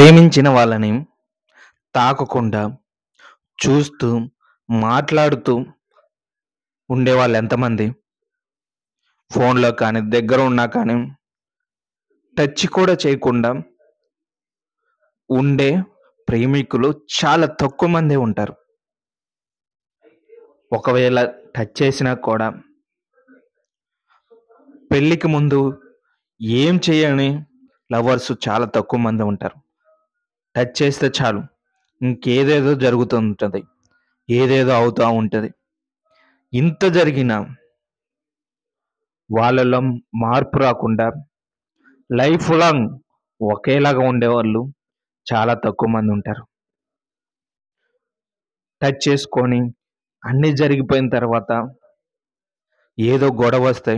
ప్రేమించిన వాళ్ళని తాకకుండా, చూస్తూ, మాట్లాడుతూ ఉండేవాళ్ళు ఎంతమంది? ఫోన్‌లో కానీ, దగ్గర ఉన్నా కానీ, టచ్ కూడా చేయకుండా ఉండే ప్రేమికులు చాలా తక్కువ మందే ఉంటారు. ఒకవేళ టచ్ చేసినా కూడా పెళ్ళికి ముందు ఏం చేయని లవర్స్ చాలా తక్కువ మందే ఉంటారు. టచ్ చేస్తే చాలు ఇంకేదేదో జరుగుతుంటది. ఏదేదో అవుతా ఉంటది. ఇంత జరిగినా వాళ్ళలో మార్పు రాకుండా లైఫ్ లాంగ్ ఒకేలాగా ఉండేవాళ్ళు చాలా తక్కువ మంది ఉంటారు. టచ్ చేసుకొని అన్నీ జరిగిపోయిన తర్వాత ఏదో గొడవొస్తే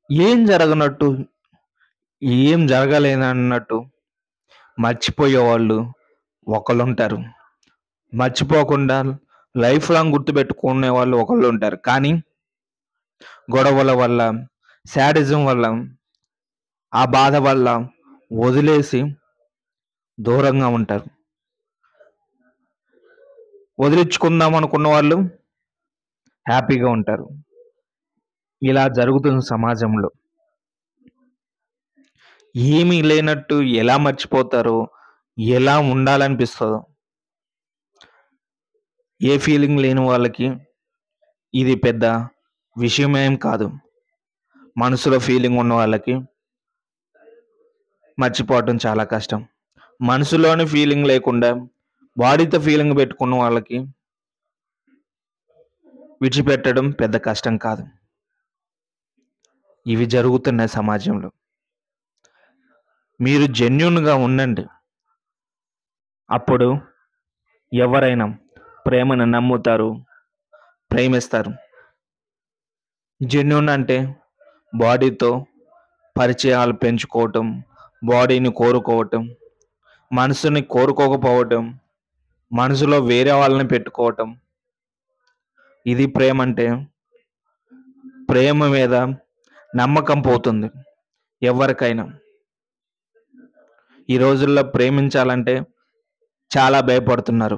ఏం జరగనట్టు, ఏం జరగలేదన్నట్టు మర్చిపోయేవాళ్ళు ఒకళ్ళుంటారు. మర్చిపోకుండా లైఫ్ లాంగ్ గుర్తుపెట్టుకునే వాళ్ళు ఒకళ్ళుంటారు. కానీ గొడవల వల్ల, శాడిజం వల్ల, ఆ బాధ వల్ల వదిలేసి దూరంగా ఉంటారు. వదిలించుకుందాం అనుకున్న వాళ్ళు హ్యాపీగా ఉంటారు. ఇలా జరుగుతుంది సమాజంలో. ఏమీ లేనట్టు ఎలా మర్చిపోతారో, ఎలా ఉండాలనిపిస్తదో, ఏ ఫీలింగ్ లేని వాళ్ళకి ఇది పెద్ద విషయమేం కాదు. మనసులో ఫీలింగ్ ఉన్న వాళ్ళకి మర్చిపోవటం చాలా కష్టం. మనసులోని ఫీలింగ్ లేకుండా బాడీతో ఫీలింగ్ పెట్టుకున్న వాళ్ళకి విడిచిపెట్టడం పెద్ద కష్టం కాదు. ఇవి జరుగుతున్నాయి సమాజంలో. మీరు జెన్యూన్‌గా ఉండండి. అప్పుడు ఎవరైనా ప్రేమను నమ్ముతారు, ప్రేమిస్తారు. జెన్యూన్ అంటే బాడీతో పరిచయాలు పెంచుకోవటం, బాడీని కోరుకోవటం, మనసుని కోరుకోకపోవటం, మనసులో వేరే వాళ్ళని పెట్టుకోవటం. ఇది ప్రేమంటే. ప్రేమ మీద నమ్మకం పోతుంది ఎవరికైనా. ఈ రోజుల్లో ప్రేమించాలంటే చాలా భయపడుతున్నారు.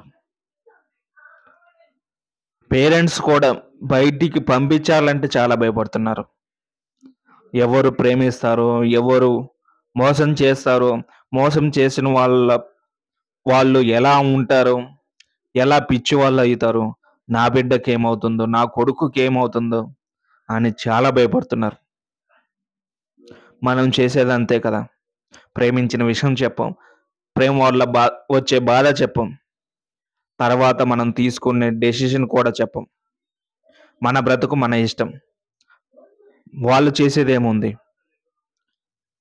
పేరెంట్స్ కూడా బయటికి పంపించాలంటే చాలా భయపడుతున్నారు. ఎవరు ప్రేమిస్తారో, ఎవరు మోసం చేస్తారో, మోసం చేసిన వాళ్ళు ఎలా ఉంటారో, ఎలా పిచ్చివాళ్ళు అవుతారో, నా బిడ్డకేమవుతుందో, నా కొడుకుకేమవుతుందో అని చాలా భయపడుతున్నారు. మనం చేసేది అంతే కదా! ప్రేమించిన విషయం చెప్పం. ప్రేమ వల్ల వచ్చే బాధ చెప్పం. తర్వాత మనం తీసుకునే డెసిషన్ కూడా చెప్పం. మన బ్రతుకు మన ఇష్టం. వాళ్ళు చేసేదేముంది?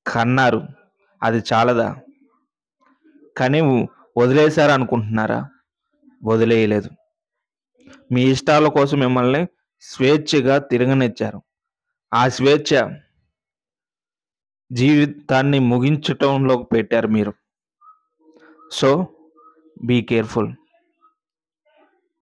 కన్నారు. అది చాలదా? కానీ వదిలేశారు అనుకుంటున్నారా? వదిలేయలేదు. మీ ఇష్టాల కోసం మిమ్మల్ని స్వేచ్ఛగా తిరగనిచ్చారు. ఆ స్వేచ్ఛ జీవితాన్ని ముగించటంలో పెట్టారు మీరు. So, be careful.